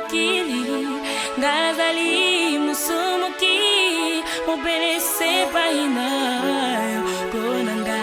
mokili ngazali musumuki mobelese paina konanga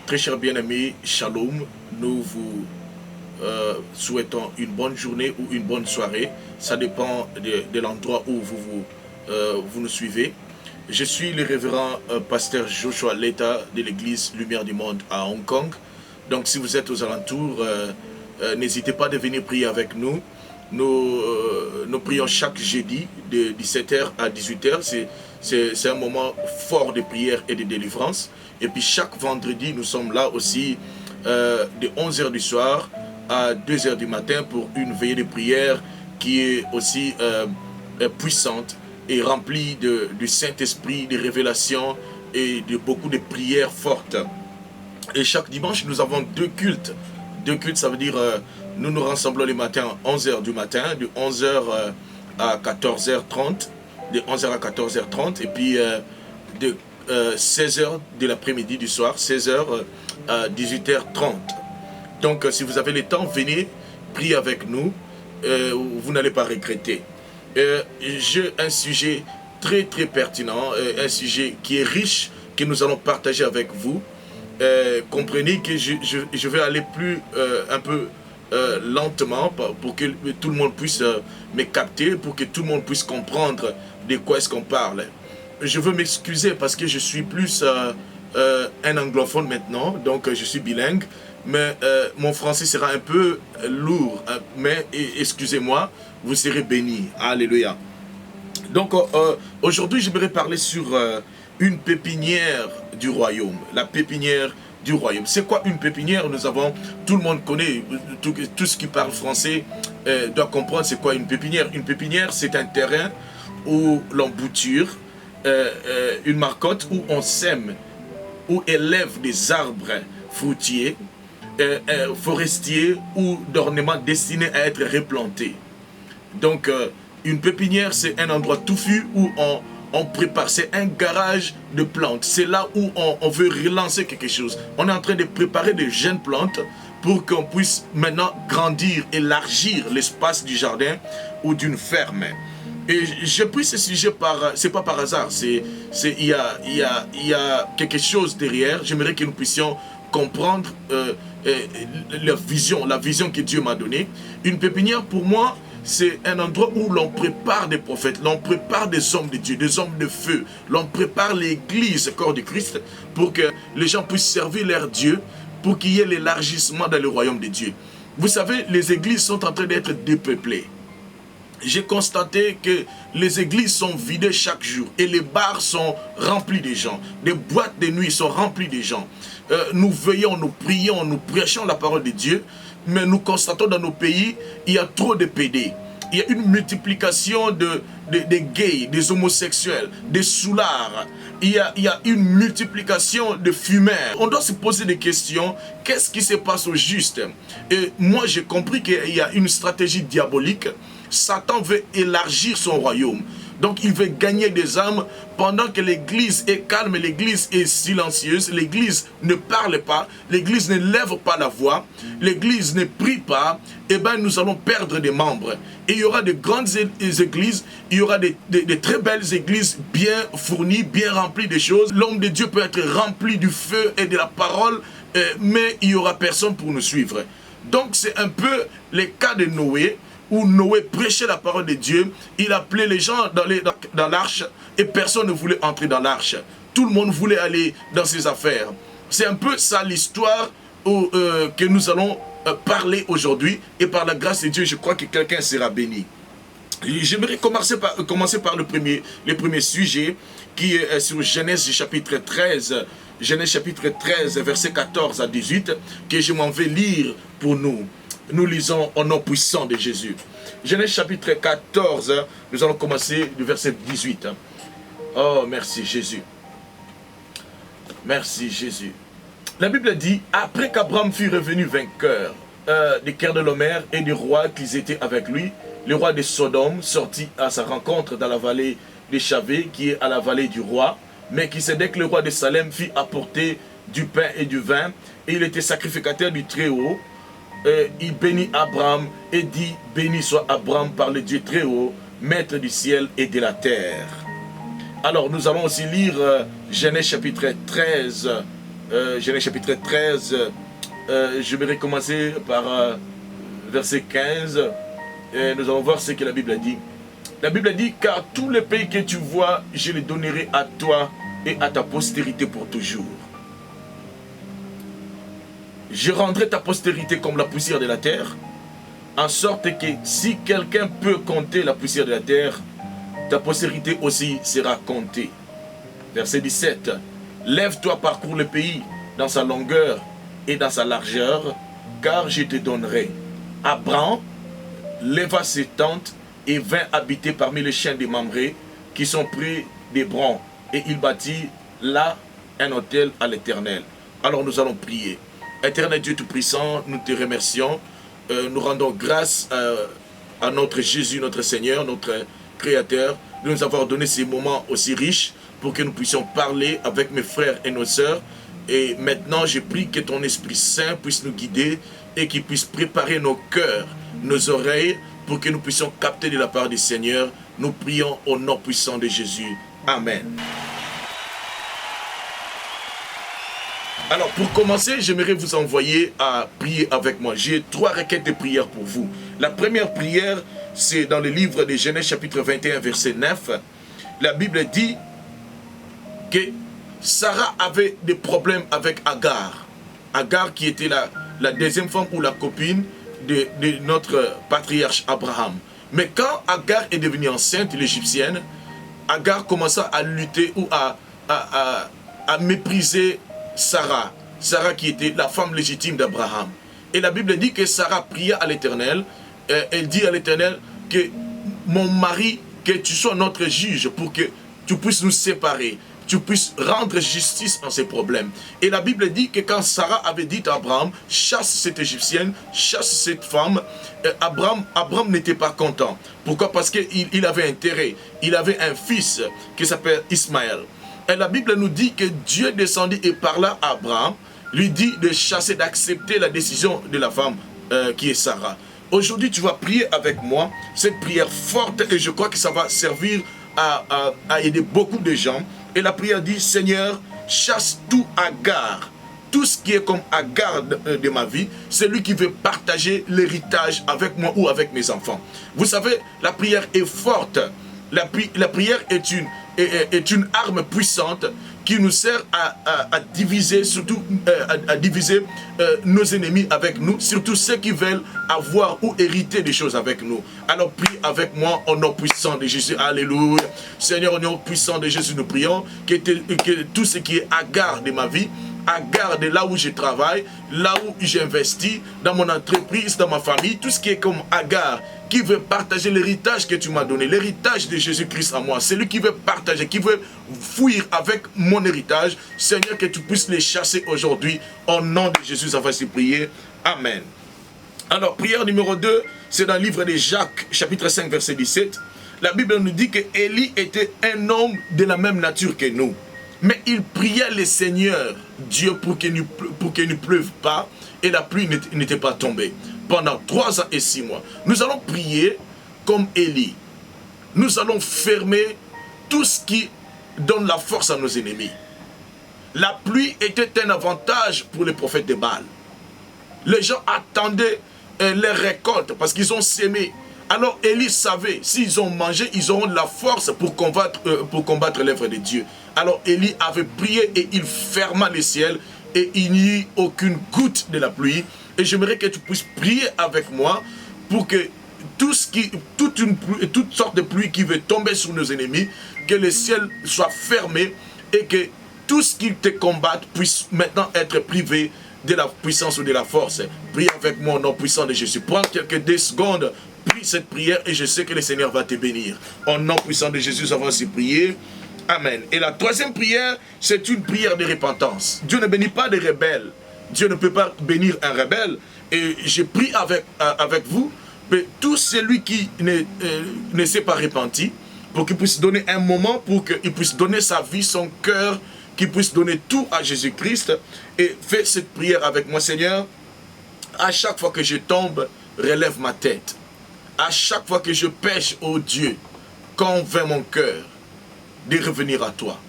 Très chers bien-aimés, Shalom, nous vous souhaitons une bonne journée ou une bonne soirée. Ça dépend de l'endroit où vous nous suivez. Je suis le révérend pasteur Joshua Leta de l'église Lumière du Monde à Hong Kong. Donc si vous êtes aux alentours, n'hésitez pas à venir prier avec nous. Nous prions chaque jeudi de 17h à 18h. C'est un moment fort de prière et de délivrance. Et puis chaque vendredi, nous sommes là aussi de 11h du soir à 2h du matin pour une veillée de prière qui est aussi puissante et remplie du Saint-Esprit, de révélations et de beaucoup de prières fortes. Et chaque dimanche, nous avons deux cultes. Deux cultes, ça veut dire nous nous rassemblons le matin à 11h du matin, de 11h à 14h30, de 11h à 14h30, et puis de 16h de l'après-midi du soir, 16h à 18h30. Donc si vous avez le temps, venez, priez avec nous, vous n'allez pas regretter. J'ai un sujet très très pertinent, un sujet qui est riche, que nous allons partager avec vous. Comprenez que je vais aller un peu lentement pour que tout le monde puisse me capter, pour que tout le monde puisse comprendre de quoi est-ce qu'on parle. Je veux m'excuser parce que je suis plus un anglophone maintenant, donc je suis bilingue, mais mon français sera un peu lourd, mais excusez-moi, vous serez bénis. Alléluia. Donc aujourd'hui, j'aimerais parler sur une pépinière du royaume, la pépinière du royaume. C'est quoi une pépinière? Tout le monde connaît, tout ce qui parle français doit comprendre c'est quoi une pépinière. Une pépinière, c'est un terrain où l'on bouture une marcotte, où on sème, où élève des arbres fruitiers, forestiers ou d'ornements destinés à être replantés. Donc une pépinière, c'est un endroit touffu où on prépare, c'est un garage de plantes. C'est là où on veut relancer quelque chose. On est en train de préparer de jeunes plantes pour qu'on puisse maintenant grandir, élargir l'espace du jardin ou d'une ferme. Et j'ai pris ce sujet c'est pas par hasard, il y a quelque chose derrière. J'aimerais que nous puissions comprendre la vision que Dieu m'a donnée. Une pépinière pour moi, c'est un endroit où l'on prépare des prophètes, l'on prépare des hommes de Dieu, des hommes de feu. L'on prépare l'église, corps du Christ, pour que les gens puissent servir leur Dieu, pour qu'il y ait l'élargissement dans le royaume de Dieu. Vous savez, les églises sont en train d'être dépeuplées. J'ai constaté que les églises sont vidées chaque jour et les bars sont remplis de gens. Les boîtes de nuit sont remplies de gens. Nous veillons, nous prions, nous prêchons la parole de Dieu, mais nous constatons dans nos pays, il y a trop de pédés. Il y a une multiplication de gays, des homosexuels, des soulards. Il y a une multiplication de fumeurs. On doit se poser des questions. Qu'est-ce qui se passe au juste? Et moi, j'ai compris qu'il y a une stratégie diabolique. Satan veut élargir son royaume. Donc il veut gagner des âmes pendant que l'église est calme, l'église est silencieuse, l'église ne parle pas, l'église ne lève pas la voix, l'église ne prie pas. Eh bien nous allons perdre des membres. Et il y aura de grandes églises, il y aura de très belles églises bien fournies, bien remplies de choses. L'homme de Dieu peut être rempli du feu et de la parole, mais il n'y aura personne pour nous suivre. Donc c'est un peu le cas de Noé, où Noé prêchait la parole de Dieu. Il appelait les gens dans l'arche et personne ne voulait entrer dans l'arche. Tout le monde voulait aller dans ses affaires. C'est un peu ça l'histoire que nous allons parler aujourd'hui. Et par la grâce de Dieu, je crois que quelqu'un sera béni. J'aimerais commencer par le premier sujet qui est sur Genèse chapitre 13. Genèse chapitre 13, verset 14 à 18, que je m'en vais lire pour nous. nous lisons au nom puissant de Jésus. Genèse chapitre 14, nous allons commencer du verset 18. Oh, merci Jésus. Merci Jésus. La Bible dit, après qu'Abraham fut revenu vainqueur des Kedorlaomers et des rois qui étaient avec lui, le roi de Sodome sortit à sa rencontre dans la vallée des Chavées, qui est à la vallée du roi, mais qui dès que le roi de Salem fit apporter du pain et du vin, et il était sacrificateur du Très-Haut, il bénit Abraham et dit, béni soit Abraham par le Dieu Très-Haut, maître du ciel et de la terre. Alors nous allons aussi lire Genèse chapitre 13, Genèse chapitre 13, je vais recommencer par verset 15, et nous allons voir ce que la Bible a dit. La Bible dit, car tous les pays que tu vois, je les donnerai à toi et à ta postérité pour toujours. Je rendrai ta postérité comme la poussière de la terre, en sorte que si quelqu'un peut compter la poussière de la terre, ta postérité aussi sera comptée. Verset 17. Lève-toi, parcours le pays dans sa longueur et dans sa largeur, car je te donnerai. Abraham leva ses tentes et vint habiter parmi les chênes des Mamré qui sont près d'Hébron. Et il bâtit là un autel à l'Éternel. Alors nous allons prier. Éternel Dieu Tout-Puissant, nous te remercions. Nous rendons grâce à notre Jésus, notre Seigneur, notre Créateur, de nous avoir donné ces moments aussi riches pour que nous puissions parler avec mes frères et nos sœurs. Et maintenant, je prie que ton Esprit Saint puisse nous guider et qu'il puisse préparer nos cœurs, nos oreilles, pour que nous puissions capter de la part du Seigneur. Nous prions au nom puissant de Jésus. Amen. Alors, pour commencer, j'aimerais vous envoyer à prier avec moi. J'ai 3 requêtes de prière pour vous. La première prière, c'est dans le livre de Genèse chapitre 21, verset 9. La Bible dit que Sarah avait des problèmes avec Agar. Agar qui était la deuxième femme ou la copine de notre patriarche Abraham. Mais quand Agar est devenue enceinte, l'égyptienne, Agar commença à lutter ou à mépriser Sarah. Sarah qui était la femme légitime d'Abraham. Et la Bible dit que Sarah pria à l'Éternel. Elle dit à l'Éternel que mon mari, que tu sois notre juge pour que tu puisses nous séparer. Tu puisses rendre justice en ces problèmes. Et la Bible dit que quand Sarah avait dit à Abraham, chasse cette égyptienne, chasse cette femme, Abraham n'était pas content. Pourquoi? Parce qu'il avait intérêt. Il avait un fils qui s'appelle Ismaël. Et la Bible nous dit que Dieu descendit et parla à Abraham, lui dit de chasser, d'accepter la décision de la femme qui est Sarah. Aujourd'hui, tu vas prier avec moi cette prière forte et je crois que ça va servir à aider beaucoup de gens. Et la prière dit, Seigneur, chasse tout Agar, tout ce qui est comme Agar de ma vie, c'est lui qui veut partager l'héritage avec moi ou avec mes enfants. Vous savez, la prière est forte. La prière est une arme puissante qui nous sert à diviser, surtout à diviser nos ennemis avec nous, surtout ceux qui veulent avoir ou hériter des choses avec nous. Alors prie avec moi au nom puissant de Jésus. Alléluia. Seigneur, au nom puissant de Jésus, nous prions que tout ce qui est Agar de ma vie, Agar de là où je travaille, là où j'investis, dans mon entreprise, dans ma famille, tout ce qui est comme Agar, qui veut partager l'héritage que tu m'as donné, l'héritage de Jésus-Christ à moi, celui qui veut partager, qui veut fuir avec mon héritage, Seigneur, que tu puisses les chasser aujourd'hui, au nom de Jésus, ça va se prier. Amen. Alors, prière numéro 2, c'est dans le livre de Jacques, chapitre 5, verset 17. La Bible nous dit que Élie était un homme de la même nature que nous. Mais il priait le Seigneur, Dieu, pour qu'il ne pleuve pas, et la pluie n'était pas tombée. Pendant 3 ans et 6 mois. Nous allons prier comme Élie. Nous allons fermer tout ce qui donne la force à nos ennemis. La pluie était un avantage pour les prophètes de Baal. Les gens attendaient les récoltes parce qu'ils ont sémé. Alors Élie savait, s'ils ont mangé, ils auront de la force pour combattre l'œuvre de Dieu. Alors Élie avait prié et il ferma les ciels et il n'y eut aucune goutte de la pluie. Et j'aimerais que tu puisses prier avec moi pour que toute sorte de pluie qui veut tomber sur nos ennemis, que le ciel soit fermé et que tout ce qui te combatte puisse maintenant être privé de la puissance ou de la force, prie avec moi au nom puissant de Jésus. Prends quelques secondes, prie cette prière et je sais que le Seigneur va te bénir. Au nom puissant de Jésus, nous avons ainsi prié. Amen. Et la troisième prière, c'est une prière de repentance. Dieu ne bénit pas des rebelles. Dieu ne peut pas bénir un rebelle. Et je prie avec vous, mais tout celui qui ne s'est pas repenti, pour qu'il puisse donner un moment, pour qu'il puisse donner sa vie, son cœur, qu'il puisse donner tout à Jésus-Christ. Et fais cette prière avec moi, Seigneur. À chaque fois que je tombe, relève ma tête. À chaque fois que je pêche, ô Dieu, convainc mon cœur de revenir à toi.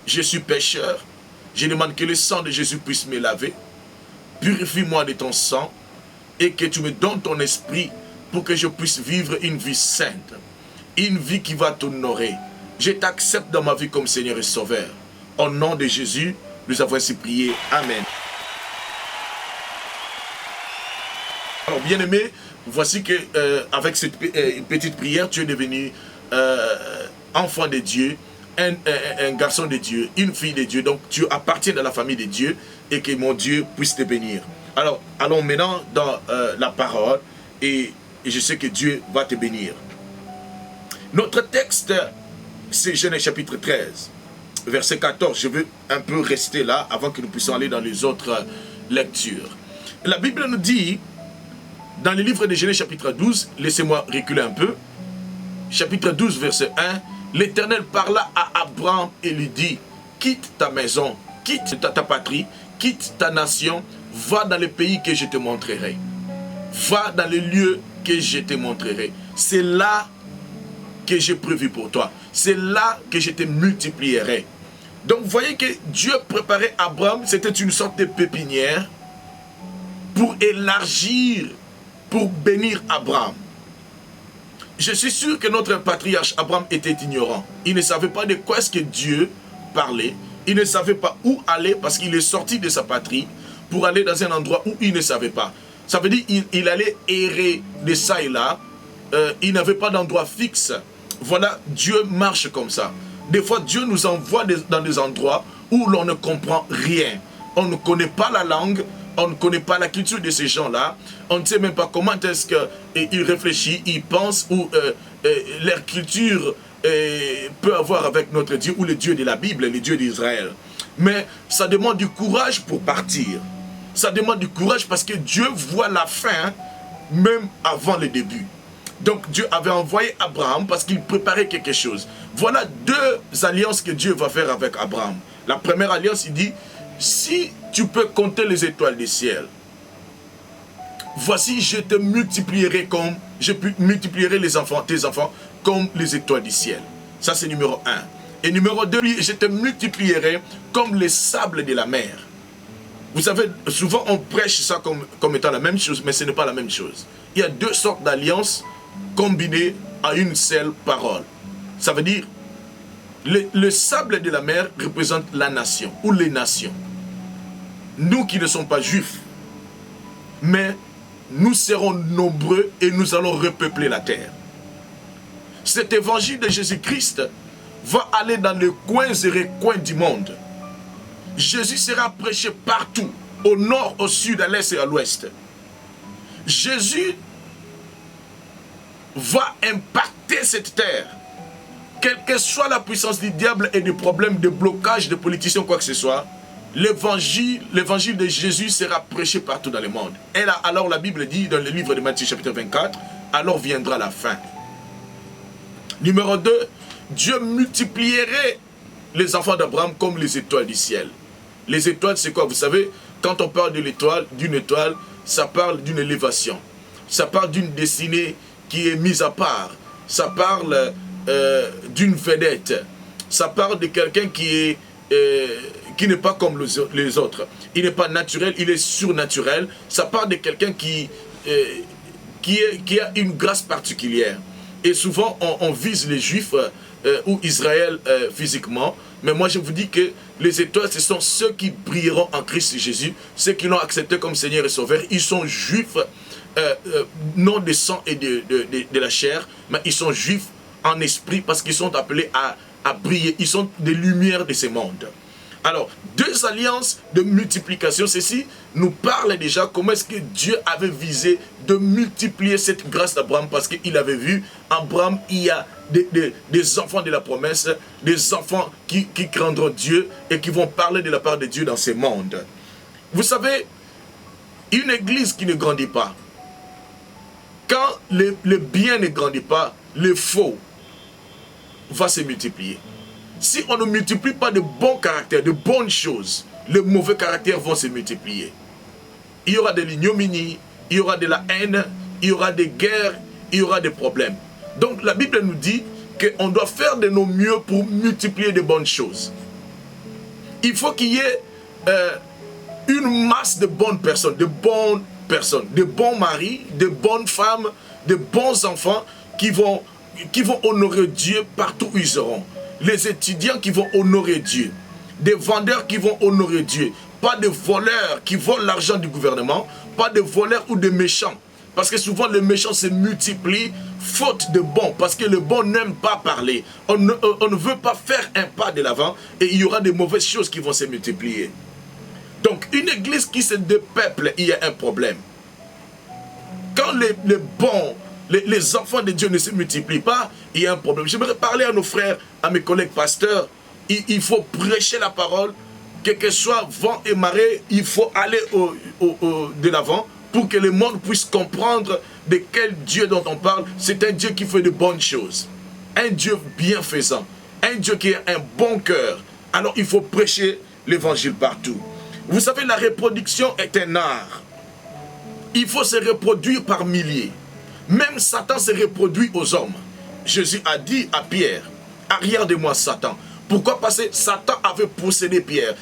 Je suis pécheur. Je demande que le sang de Jésus puisse me laver. Purifie-moi de ton sang et que tu me donnes ton esprit pour que je puisse vivre une vie sainte. Une vie qui va t'honorer. Je t'accepte dans ma vie comme Seigneur et Sauveur. Au nom de Jésus, nous avons ainsi prié. Amen. Alors, bien-aimé, voici que avec cette petite prière, tu es devenu enfant de Dieu, un garçon de Dieu, une fille de Dieu. Donc, tu appartiens à la famille de Dieu et que mon Dieu puisse te bénir. Alors, allons maintenant dans la parole et je sais que Dieu va te bénir. Notre texte, c'est Genèse chapitre 13, verset 14. Je veux un peu rester là avant que nous puissions aller dans les autres lectures. La Bible nous dit, dans le livre de Genèse chapitre 12, laissez-moi reculer un peu, chapitre 12, verset 1, l'Éternel parla à Abraham et lui dit, quitte ta maison, quitte ta patrie, quitte ta nation, va dans le pays que je te montrerai. Va dans le lieu que je te montrerai. C'est là que j'ai prévu pour toi. C'est là que je te multiplierai. Donc vous voyez que Dieu préparait Abraham, c'était une sorte de pépinière pour élargir, pour bénir Abraham. Je suis sûr que notre patriarche Abraham était ignorant. Il ne savait pas de quoi est-ce que Dieu parlait. Il ne savait pas où aller parce qu'il est sorti de sa patrie pour aller dans un endroit où il ne savait pas. Ça veut dire qu'il allait errer de ça et là. Il n'avait pas d'endroit fixe. Voilà, Dieu marche comme ça. Des fois, Dieu nous envoie dans des endroits où l'on ne comprend rien. On ne connaît pas la langue, on ne connaît pas la culture de ces gens-là. On ne sait même pas comment est-ce qu'ils réfléchissent, ils pensent, ou leur culture peut avoir avec notre Dieu, ou le Dieu de la Bible, le Dieu d'Israël. Mais ça demande du courage pour partir. Ça demande du courage parce que Dieu voit la fin même avant le début. Donc Dieu avait envoyé Abraham parce qu'il préparait quelque chose. Voilà deux alliances que Dieu va faire avec Abraham. La première alliance, il dit, si tu peux compter les étoiles du ciel, voici je te multiplierai comme, je multiplierai tes enfants comme les étoiles du ciel. Ça c'est numéro 1. Et numéro 2, je te multiplierai comme les sables de la mer. Vous savez, souvent on prêche ça comme étant la même chose, mais ce n'est pas la même chose. Il y a deux sortes d'alliances combinées à une seule parole. Ça veut dire, le sable de la mer représente la nation, ou les nations. Nous qui ne sommes pas juifs, mais nous serons nombreux et nous allons repeupler la terre. Cet évangile de Jésus-Christ va aller dans les coins et recoins du monde. Jésus sera prêché partout, au nord, au sud, à l'est et à l'ouest. Jésus va impacter cette terre. Quelle que soit la puissance du diable et des problèmes de blocage de politiciens, quoi que ce soit, l'évangile de Jésus sera prêché partout dans le monde. Et là, alors la Bible dit dans le livre de Matthieu chapitre 24, alors viendra la fin. Numéro 2, Dieu multiplierait les enfants d'Abraham comme les étoiles du ciel. Les étoiles, c'est quoi? Vous savez, quand on parle d'une étoile, ça parle d'une élévation. Ça parle d'une destinée qui est mise à part. Ça parle d'une vedette. Ça parle de quelqu'un qui n'est pas comme les autres. Il n'est pas naturel, il est surnaturel. Ça parle de quelqu'un qui a une grâce particulière. Et souvent, on vise les Juifs ou Israël physiquement. Mais moi, je vous dis que les étoiles, ce sont ceux qui brilleront en Christ Jésus, ceux qui l'ont accepté comme Seigneur et Sauveur. Ils sont juifs, non de sang et de la chair, mais ils sont juifs en esprit parce qu'ils sont appelés à briller. Ils sont des lumières de ce monde. Alors, 2 alliances de multiplication, ceci nous parle déjà comment est-ce que Dieu avait visé de multiplier cette grâce d'Abraham, parce qu'il avait vu, Abraham, il y a des enfants de la promesse, des enfants qui craindront Dieu et qui vont parler de la part de Dieu dans ce monde. Vous savez, une église qui ne grandit pas, quand le bien ne grandit pas, le faux va se multiplier. Si on ne multiplie pas de bons caractères, de bonnes choses, les mauvais caractères vont se multiplier. Il y aura de l'ignominie, il y aura de la haine, il y aura des guerres, il y aura des problèmes. Donc la Bible nous dit qu'on doit faire de nos mieux pour multiplier de bonnes choses. Il faut qu'il y ait une masse de bonnes personnes, de bons maris, de bonnes femmes, de bons enfants qui vont honorer Dieu partout où ils seront. Les étudiants qui vont honorer Dieu, des vendeurs qui vont honorer Dieu, pas de voleurs qui volent l'argent du gouvernement, pas de voleurs ou de méchants. Parce que souvent les méchants se multiplient faute de bons, parce que le bon n'aime pas parler. On ne veut pas faire un pas de l'avant et il y aura de mauvaises choses qui vont se multiplier. Donc une église qui se dépeuple, il y a un problème. Quand les bons, les enfants de Dieu ne se multiplient pas, il y a un problème. J'aimerais parler à nos frères, à mes collègues pasteurs. Il faut prêcher la parole, quel que soit vent et marée, il faut aller de l'avant pour que le monde puisse comprendre de quel Dieu dont on parle. C'est un Dieu qui fait de bonnes choses, un Dieu bienfaisant, un Dieu qui a un bon cœur. Alors il faut prêcher l'évangile partout. Vous savez, la reproduction est un art. Il faut se reproduire par milliers. Même Satan se reproduit aux hommes. Jésus a dit à Pierre, arrière de moi Satan. Pourquoi? Parce que Satan avait possédé Pierre.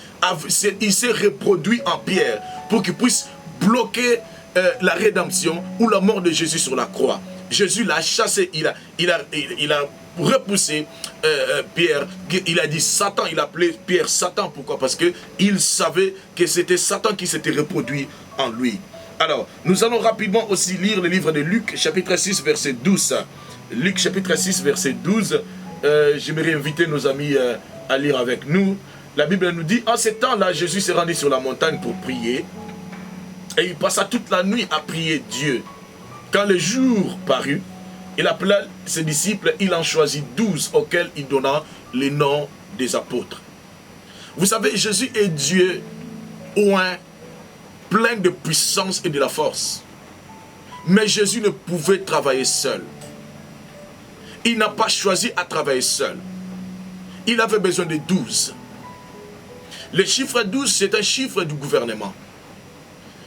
Il s'est reproduit en Pierre pour qu'il puisse bloquer la rédemption ou la mort de Jésus sur la croix. Jésus l'a chassé, il a repoussé Pierre. Il a dit Satan, il a appelé Pierre Satan. Pourquoi? Parce qu'il savait que c'était Satan qui s'était reproduit en lui. Alors, nous allons rapidement aussi lire le livre de Luc, chapitre 6, verset 12. Luc, chapitre 6, verset 12. J'aimerais inviter nos amis à lire avec nous. La Bible nous dit, en ce temps-là, Jésus s'est rendu sur la montagne pour prier. Et il passa toute la nuit à prier Dieu. Quand le jour parut, il appela ses disciples, il en choisit 12 auxquels il donna les noms des apôtres. Vous savez, Jésus est Dieu oint, plein de puissance et de la force. Mais Jésus ne pouvait travailler seul. Il n'a pas choisi à travailler seul. Il avait besoin de 12. Le chiffre 12, c'est un chiffre du gouvernement.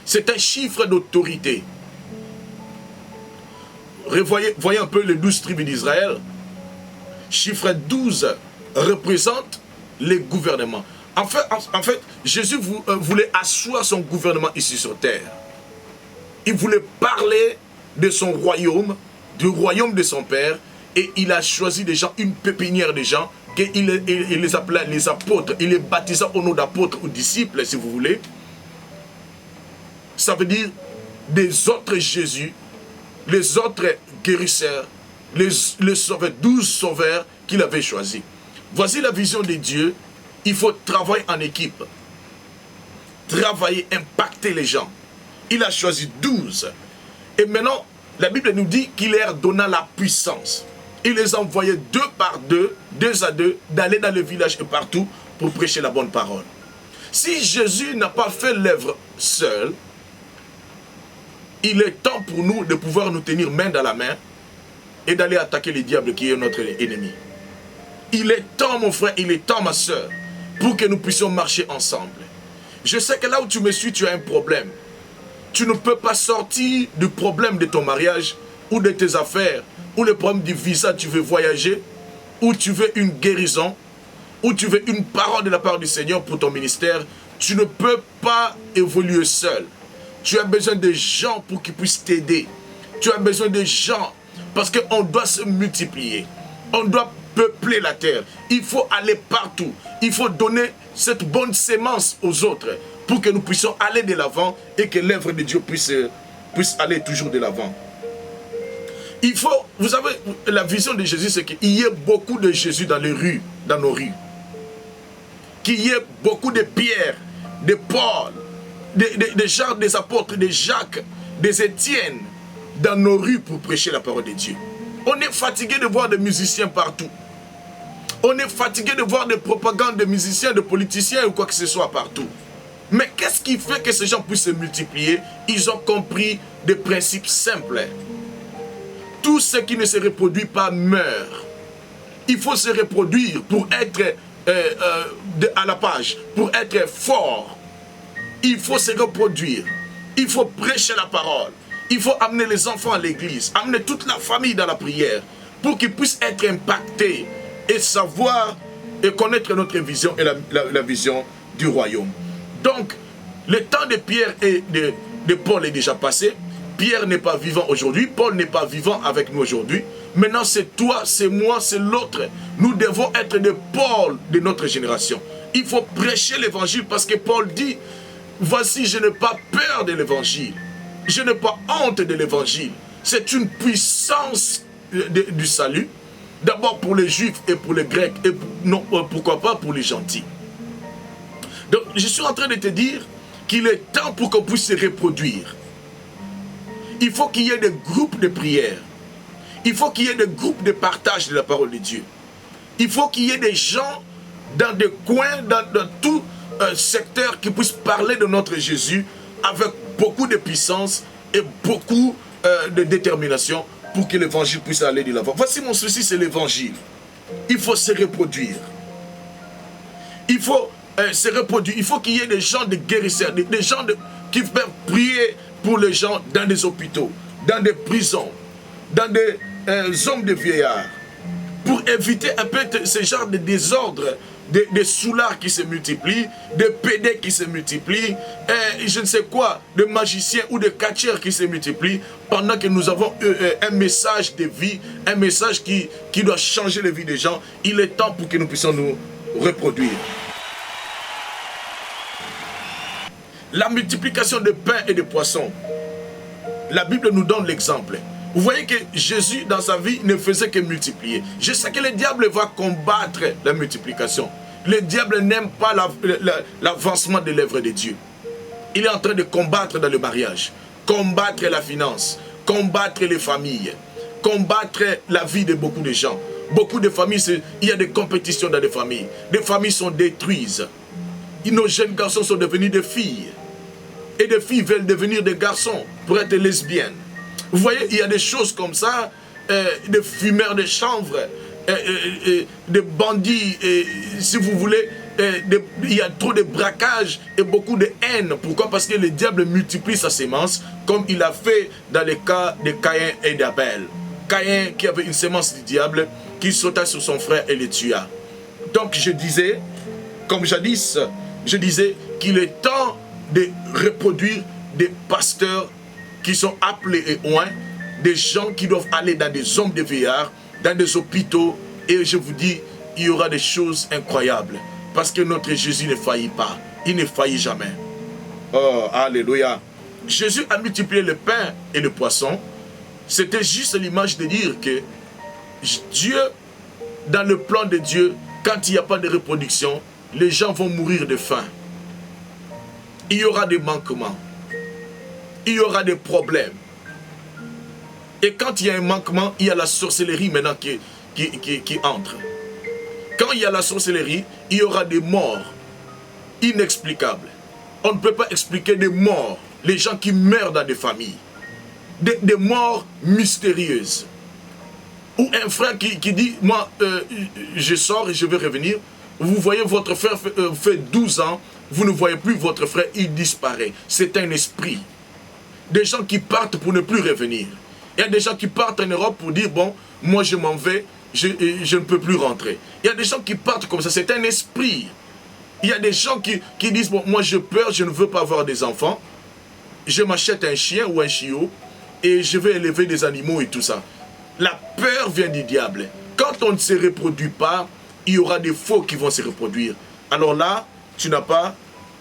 C'est un chiffre d'autorité. Voyez un peu les 12 tribus d'Israël. Chiffre 12 représente les gouvernements. En fait, Jésus voulait asseoir son gouvernement ici sur terre. Il voulait parler de son royaume, du royaume de son Père, et il a choisi des gens, une pépinière de gens, qu'il les appelait les apôtres. Il les baptisa au nom d'apôtres ou disciples, si vous voulez. Ça veut dire des autres Jésus, les autres guérisseurs, les sauveurs, 12 sauveurs qu'il avait choisis. Voici la vision de Dieu. Il faut travailler en équipe. Travailler, impacter les gens. Il a choisi 12. Et maintenant, la Bible nous dit qu'il leur donna la puissance. Il les envoyait 2 par 2, 2 à 2, d'aller dans le village et partout pour prêcher la bonne parole. Si Jésus n'a pas fait l'œuvre seul, il est temps pour nous de pouvoir nous tenir main dans la main et d'aller attaquer le diable qui est notre ennemi. Il est temps, mon frère, il est temps, ma soeur, pour que nous puissions marcher ensemble. Je sais que là où tu me suis, tu as un problème. Tu ne peux pas sortir du problème de ton mariage ou de tes affaires, ou le problème du visa, tu veux voyager, ou tu veux une guérison, ou tu veux une parole de la part du Seigneur pour ton ministère. Tu ne peux pas évoluer seul. Tu as besoin de gens pour qu'ils puissent t'aider. Tu as besoin de gens parce qu'on doit se multiplier. On doit peupler la terre. Il faut aller partout. Il faut donner cette bonne sémence aux autres pour que nous puissions aller de l'avant et que l'œuvre de Dieu puisse aller toujours de l'avant. Il faut, vous savez, la vision de Jésus, c'est qu'il y ait beaucoup de Jésus dans les rues, dans nos rues. qu'il y ait beaucoup de Pierre, de Paul, des Jean, des apôtres, des Jacques, des Étienne dans nos rues pour prêcher la parole de Dieu. On est fatigué de voir des musiciens partout. On est fatigué de voir des propagandes de musiciens, de politiciens ou quoi que ce soit partout. Mais qu'est-ce qui fait que ces gens puissent se multiplier? Ils ont compris des principes simples. Tout ce qui ne se reproduit pas meurt. Il faut se reproduire pour être à la page, pour être fort. Il faut se reproduire. Il faut prêcher la parole. Il faut amener les enfants à l'église, amener toute la famille dans la prière pour qu'ils puissent être impactés et savoir et connaître notre vision et la vision du royaume. Donc, le temps de Pierre et de Paul est déjà passé. Pierre n'est pas vivant aujourd'hui, Paul n'est pas vivant avec nous aujourd'hui. Maintenant, c'est toi, c'est moi, c'est l'autre. Nous devons être des Paul de notre génération. Il faut prêcher l'évangile parce que Paul dit, voici, je n'ai pas peur de l'évangile. Je n'ai pas honte de l'évangile. C'est une puissance du salut. D'abord pour les juifs et pour les grecs et non, pourquoi pas pour les gentils. Donc, je suis en train de te dire qu'il est temps pour qu'on puisse se reproduire. Il faut qu'il y ait des groupes de prière. Il faut qu'il y ait des groupes de partage de la parole de Dieu. Il faut qu'il y ait des gens dans des coins, dans tout secteur qui puissent parler de notre Jésus avec beaucoup de puissance et beaucoup de détermination pour que l'évangile puisse aller de l'avant. Voici mon souci, c'est l'évangile. Il faut se reproduire. Il faut se reproduire. Il faut qu'il y ait des gens de guérisseurs, des gens qui peuvent prier pour les gens dans des hôpitaux, dans des prisons, dans des hommes de vieillards, pour éviter un peu ce genre de désordre, des soulards qui se multiplient, des pédés qui se multiplient, je ne sais quoi, des magiciens ou des catcheurs qui se multiplient, pendant que nous avons un message de vie, un message qui doit changer la vie des gens. Il est temps pour que nous puissions nous reproduire. La multiplication de pain et de poissons. La Bible nous donne l'exemple. Vous voyez que Jésus, dans sa vie, ne faisait que multiplier. Je sais que le diable va combattre la multiplication. Le diable n'aime pas l'avancement de l'œuvre de Dieu. Il est en train de combattre dans le mariage, combattre la finance, combattre les familles, combattre la vie de beaucoup de gens. Beaucoup de familles, il y a des compétitions dans les familles. Des familles sont détruites. Nos jeunes garçons sont devenus des filles. Et des filles veulent devenir des garçons pour être lesbiennes. Vous voyez, il y a des choses comme ça, des fumeurs de chanvre, des bandits, si vous voulez, il y a trop de braquage et beaucoup de haine. Pourquoi? Parce que le diable multiplie sa sémence, comme il a fait dans le cas de Caïn et d'Abel. Caïn qui avait une sémence du diable, qui sauta sur son frère et le tua. Donc je disais, comme jadis, je disais qu'il est temps de reproduire des pasteurs qui sont appelés et oints, des gens qui doivent aller dans des hommes de vieillards, dans des hôpitaux, et je vous dis, il y aura des choses incroyables, parce que notre Jésus ne faillit pas, il ne faillit jamais. Oh, alléluia. Jésus a multiplié le pain et le poisson. C'était juste l'image de dire que Dieu, dans le plan de Dieu, quand il n'y a pas de reproduction, les gens vont mourir de faim. Il y aura des manquements. Il y aura des problèmes. Et quand il y a un manquement, il y a la sorcellerie maintenant qui entre. Quand il y a la sorcellerie, il y aura des morts inexplicables. On ne peut pas expliquer des morts. Les gens qui meurent dans des familles. Des morts mystérieuses. Ou un frère qui dit, moi, je sors et je vais revenir. Vous voyez, votre frère fait 12 ans, vous ne voyez plus votre frère, il disparaît. C'est un esprit. Des gens qui partent pour ne plus revenir. Il y a des gens qui partent en Europe pour dire, bon, moi je m'en vais, je ne peux plus rentrer. Il y a des gens qui partent comme ça, c'est un esprit. Il y a des gens qui disent, bon, moi j'ai peur, je ne veux pas avoir des enfants. Je m'achète un chien ou un chiot et je vais élever des animaux et tout ça. La peur vient du diable. Quand on ne se reproduit pas, il y aura des faux qui vont se reproduire. Alors là, tu n'as pas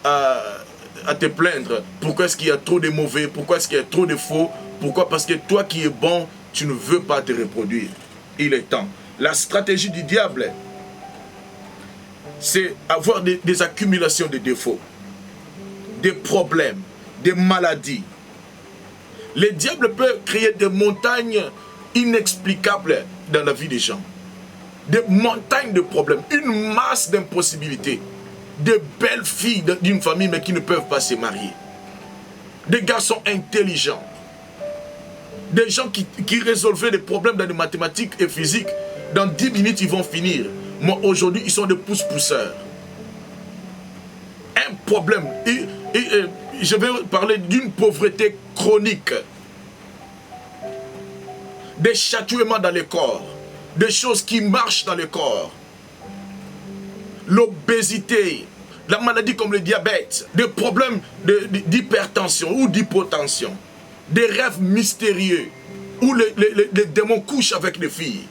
à te plaindre. Pourquoi est-ce qu'il y a trop de mauvais? Pourquoi est-ce qu'il y a trop de faux? Pourquoi? Parce que toi qui es bon, tu ne veux pas te reproduire. Il est temps. La stratégie du diable, c'est avoir des accumulations de défauts, des problèmes, des maladies. Le diable peut créer des montagnes inexplicables dans la vie des gens. Des montagnes de problèmes, une masse d'impossibilités. De belles filles d'une famille mais qui ne peuvent pas se marier. Des garçons intelligents. Des gens qui résolvaient des problèmes dans les mathématiques et physique. Dans 10 minutes, ils vont finir. Mais aujourd'hui, ils sont des pousse-pousseurs. Un problème. Je vais parler d'une pauvreté chronique. Des chatouillements dans le corps. Des choses qui marchent dans le corps. L'obésité. La maladie comme le diabète. Des problèmes d'hypertension ou d'hypotension. Des rêves mystérieux. Où les démons couchent avec les filles.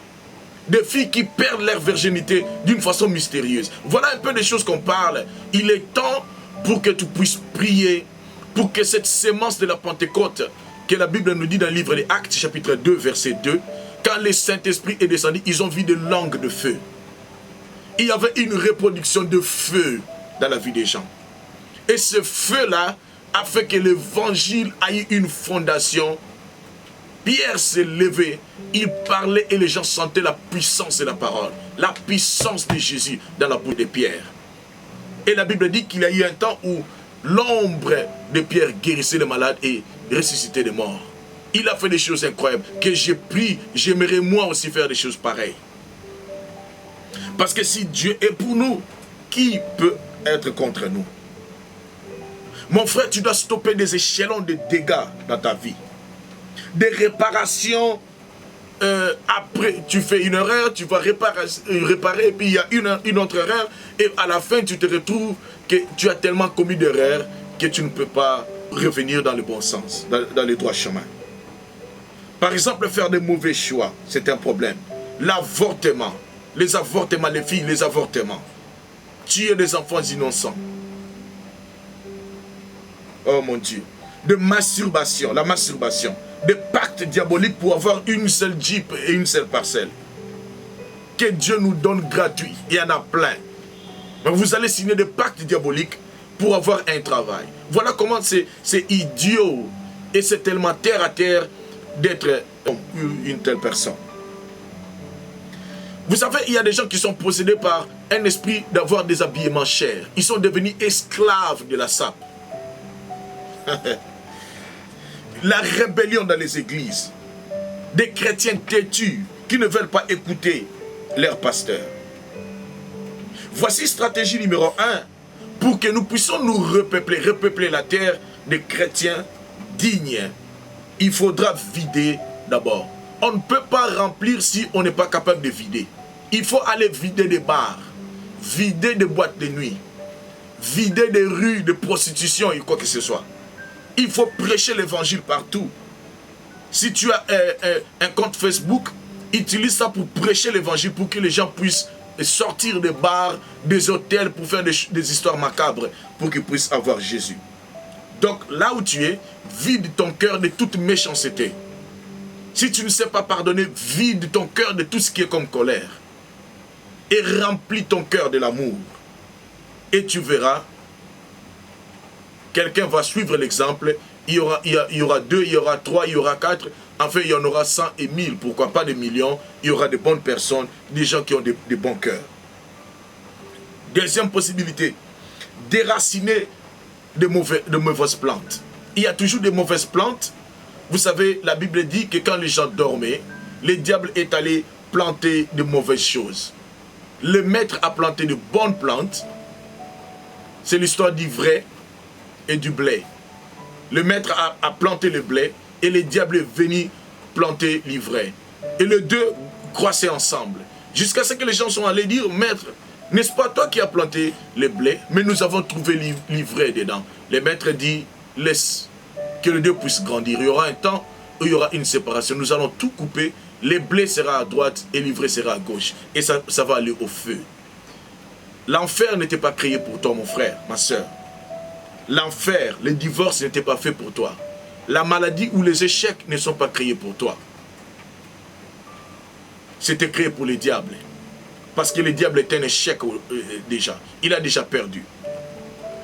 Des filles qui perdent leur virginité d'une façon mystérieuse. Voilà un peu des choses qu'on parle. Il est temps pour que tu puisses prier, pour que cette sémence de la Pentecôte, que la Bible nous dit dans le livre des Actes, chapitre 2, verset 2, quand le Saint-Esprit est descendu, ils ont vu des langues de feu. Il y avait une reproduction de feu dans la vie des gens. Et ce feu-là a fait que l'évangile a eu une fondation. Pierre s'est levé, il parlait et les gens sentaient la puissance de la parole, la puissance de Jésus dans la bouche de Pierre. Et la Bible dit qu'il y a eu un temps où l'ombre de Pierre guérissait les malades et ressuscitait les morts. Il a fait des choses incroyables que j'ai pris, j'aimerais moi aussi faire des choses pareilles. Parce que si Dieu est pour nous, qui peut être contre nous? Mon frère, tu dois stopper des échelons de dégâts dans ta vie. Des réparations, après tu fais une erreur, tu vas réparer, et puis il y a une autre erreur, et à la fin tu te retrouves que tu as tellement commis d'erreurs que tu ne peux pas revenir dans le bon sens, dans le droit chemin. Par exemple, faire de mauvais choix, c'est un problème. L'avortement, les avortements, les filles, les avortements. Tuer des enfants innocents. Oh mon Dieu. De masturbation, la masturbation. Des pactes diaboliques pour avoir une seule jeep et une seule parcelle. Que Dieu nous donne gratuit. Il y en a plein. Mais vous allez signer des pactes diaboliques pour avoir un travail. Voilà comment c'est idiot. Et c'est tellement terre à terre d'être une telle personne. Vous savez, il y a des gens qui sont possédés par un esprit d'avoir des habillements chers. Ils sont devenus esclaves de la sape. La rébellion dans les églises. Des chrétiens têtus qui ne veulent pas écouter leur pasteur. Voici stratégie numéro 1 pour que nous puissions nous repeupler la terre de chrétiens dignes. Il faudra vider d'abord. On ne peut pas remplir si on n'est pas capable de vider. Il faut aller vider des bars, vider des boîtes de nuit, vider des rues de prostitution et quoi que ce soit. Il faut prêcher l'évangile partout. Si tu as un compte Facebook, utilise ça pour prêcher l'évangile, pour que les gens puissent sortir des bars, des hôtels, pour faire des histoires macabres, pour qu'ils puissent avoir Jésus. Donc là où tu es, vide ton cœur de toute méchanceté. Si tu ne sais pas pardonner, vide ton cœur de tout ce qui est comme colère. Et remplis ton cœur de l'amour. Et tu verras, quelqu'un va suivre l'exemple. Il y aura 2, il y aura 3, il y aura 4. Enfin, il y en aura 100 et 1000. Pourquoi pas des millions? Il y aura de bonnes personnes, des gens qui ont des bons cœurs. Deuxième possibilité, déraciner de mauvaises plantes. Il y a toujours des mauvaises plantes. Vous savez, la Bible dit que quand les gens dormaient, le diable est allé planter de mauvaises choses. Le maître a planté de bonnes plantes. C'est l'histoire d'ivraie et du blé. Le maître a planté le blé et le diable est venu planter l'ivraie. Et les deux croissaient ensemble. Jusqu'à ce que les gens sont allés dire, maître, n'est-ce pas toi qui as planté le blé, mais nous avons trouvé l'ivraie dedans. Le maître dit, laisse que les deux puissent grandir. Il y aura un temps où il y aura une séparation. Nous allons tout couper. Le blé sera à droite et l'ivraie sera à gauche. Et ça va aller au feu. L'enfer n'était pas créé pour toi, mon frère, ma soeur. L'enfer, le divorce n'était pas fait pour toi. La maladie ou les échecs ne sont pas créés pour toi. C'était créé pour les diables. Parce que le diable est un échec déjà. Il a déjà perdu.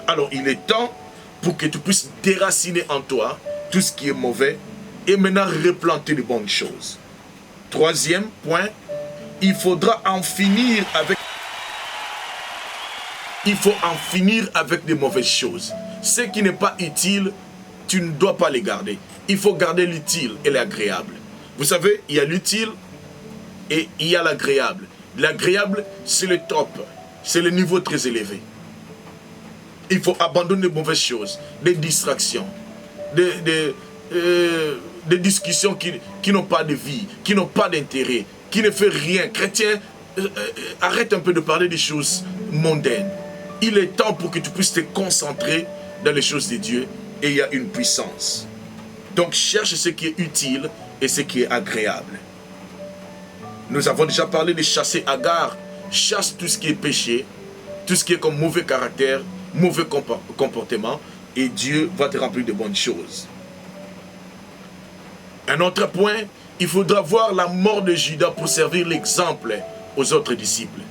Alors il est temps pour que tu puisses déraciner en toi tout ce qui est mauvais et maintenant replanter de bonnes choses. Troisième point, il faudra en finir avec... Il faut en finir avec des mauvaises choses. Ce qui n'est pas utile, tu ne dois pas les garder. Il faut garder l'utile et l'agréable. Vous savez, il y a l'utile et il y a l'agréable. L'agréable, c'est le top. C'est le niveau très élevé. Il faut abandonner de mauvaises choses, des distractions, des discussions qui n'ont pas de vie, qui n'ont pas d'intérêt, qui ne font rien. Chrétien, arrête un peu de parler des choses mondaines. Il est temps pour que tu puisses te concentrer dans les choses de Dieu et il y a une puissance. Donc cherche ce qui est utile et ce qui est agréable. Nous avons déjà parlé de chasser Agar. Chasse tout ce qui est péché, tout ce qui est comme mauvais caractère, mauvais comportement et Dieu va te remplir de bonnes choses. Un autre point, il faudra voir la mort de Judas pour servir l'exemple aux autres disciples.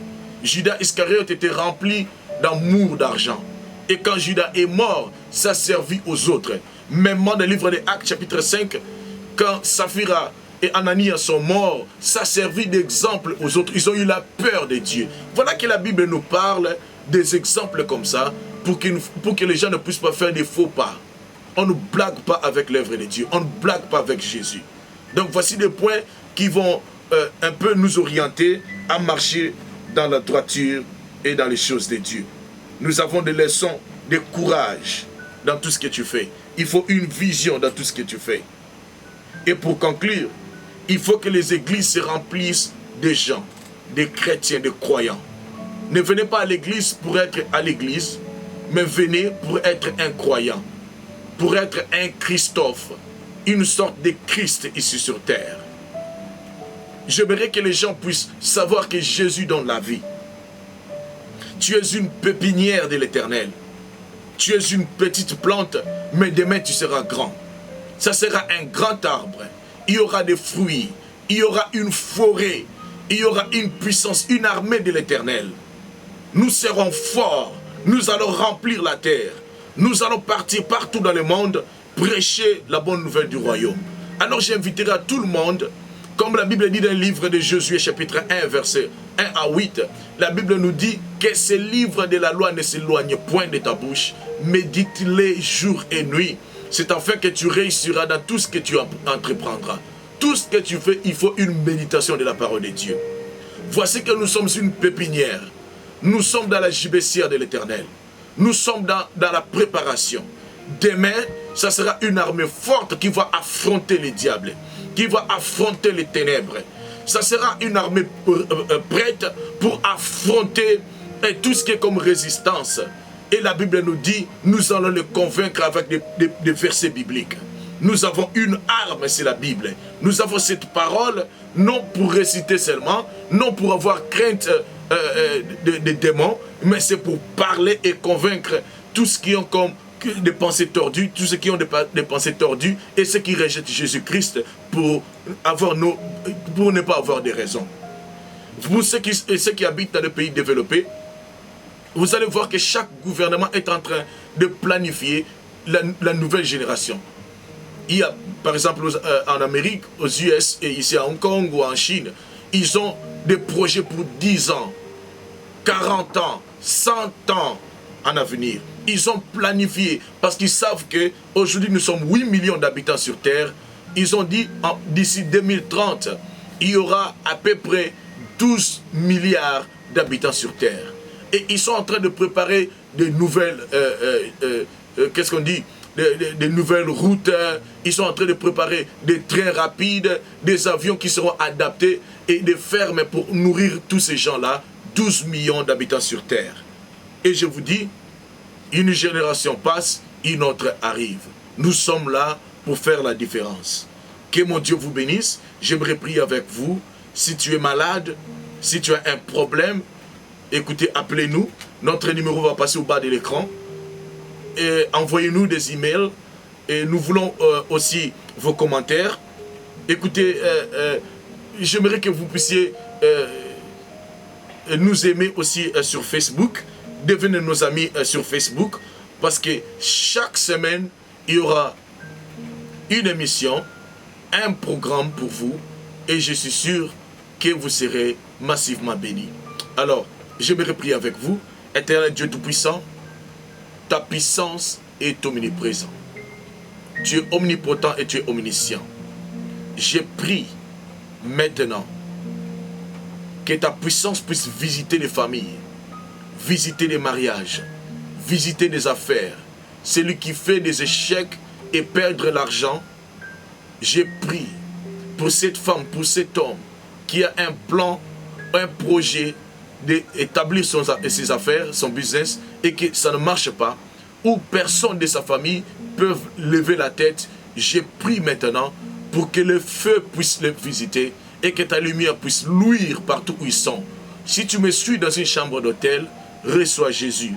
Judas Iscariote était rempli d'amour d'argent. Et quand Judas est mort, ça servit aux autres. Même dans le livre des Actes chapitre 5, quand Saphira et Ananias sont morts, ça servit d'exemple aux autres. Ils ont eu la peur de Dieu. Voilà que la Bible nous parle des exemples comme ça pour que les gens ne puissent pas faire des faux pas. On ne blague pas avec l'œuvre de Dieu. On ne blague pas avec Jésus. Donc voici des points qui vont un peu nous orienter à marcher dans la droiture et dans les choses de Dieu. Nous avons des leçons de courage dans tout ce que tu fais. Il faut une vision dans tout ce que tu fais. Et pour conclure, il faut que les églises se remplissent de gens, des chrétiens, des croyants. Ne venez pas à l'église pour être à l'église, mais venez pour être un croyant, pour être un Christophe, une sorte de Christ ici sur terre. J'aimerais que les gens puissent savoir que Jésus donne la vie. Tu es une pépinière de l'Éternel. Tu es une petite plante, mais demain tu seras grand. Ça sera un grand arbre. Il y aura des fruits. Il y aura une forêt. Il y aura une puissance, une armée de l'Éternel. Nous serons forts. Nous allons remplir la terre. Nous allons partir partout dans le monde, prêcher la bonne nouvelle du royaume. Alors j'inviterai à tout le monde, comme la Bible dit dans le livre de Josué chapitre 1, verset 1 à 8, la Bible nous dit que ce livre de la loi ne s'éloigne point de ta bouche, médite-les jour et nuit. C'est afin que tu réussiras dans tout ce que tu entreprendras. Tout ce que tu fais, il faut une méditation de la parole de Dieu. Voici que nous sommes une pépinière. Nous sommes dans la gibecière de l'Éternel. Nous sommes dans la préparation. Demain, ça sera une armée forte qui va affronter les diables, qui va affronter les ténèbres. Ça sera une armée prête pour affronter tout ce qui est comme résistance. Et la Bible nous dit, nous allons les convaincre avec des versets bibliques. Nous avons une arme, c'est la Bible. Nous avons cette parole, non pour réciter seulement, non pour avoir crainte des démons, mais c'est pour parler et convaincre tous ceux qui ont comme des pensées tordues, tous ceux qui ont des pensées tordues et ceux qui rejettent Jésus-Christ pour ne pas avoir des raisons. Pour ceux qui habitent dans les pays développés, vous allez voir que chaque gouvernement est en train de planifier la nouvelle génération. Il y a, par exemple, en Amérique, aux US et ici à Hong Kong ou en Chine, ils ont des projets pour 10 ans, 40 ans, 100 ans en avenir. Ils ont planifié parce qu'ils savent qu'aujourd'hui nous sommes 8 millions d'habitants sur Terre. Ils ont dit d'ici 2030, il y aura à peu près 12 milliards d'habitants sur Terre. Et ils sont en train de préparer de nouvelles, qu'est-ce qu'on dit, des nouvelles routes. Ils sont en train de préparer des trains rapides, des avions qui seront adaptés et des fermes pour nourrir tous ces gens-là, 12 millions d'habitants sur Terre. Et je vous dis, une génération passe, une autre arrive. Nous sommes là pour faire la différence. Que mon Dieu vous bénisse. J'aimerais prier avec vous. Si tu es malade, si tu as un problème, écoutez, appelez-nous. Notre numéro va passer au bas de l'écran. Et envoyez-nous des emails. Et nous voulons aussi vos commentaires. Écoutez, j'aimerais que vous puissiez nous aimer aussi sur Facebook. Devenez nos amis sur Facebook. Parce que chaque semaine, il y aura une émission, un programme pour vous. Et je suis sûr que vous serez massivement bénis. Alors, j'aimerais prier avec vous. Éternel Dieu Tout-Puissant, ta puissance est omniprésente. Tu es omnipotent et tu es omniscient. Je prie maintenant que ta puissance puisse visiter les familles, visiter les mariages, visiter les affaires. Celui qui fait des échecs et perdre l'argent, je prie pour cette femme, pour cet homme qui a un plan, un projet d'établir ses affaires, son business, et que ça ne marche pas, ou personne de sa famille peut lever la tête. Je prie maintenant pour que le feu puisse les visiter et que ta lumière puisse luire partout où ils sont. Si tu me suis dans une chambre d'hôtel, reçois Jésus.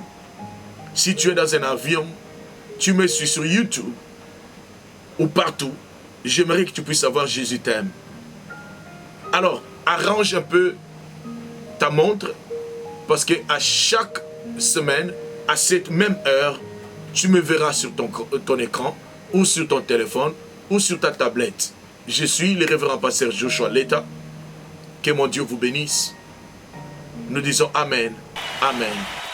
Si tu es dans un avion, tu me suis sur YouTube ou partout, j'aimerais que tu puisses savoir Jésus t'aime. Alors, arrange un peu ta montre parce qu'à chaque semaine, à cette même heure, tu me verras sur ton écran ou sur ton téléphone ou sur ta tablette. Je suis le révérend pasteur Joshua Leta. Que mon Dieu vous bénisse. Nous disons Amen, Amen.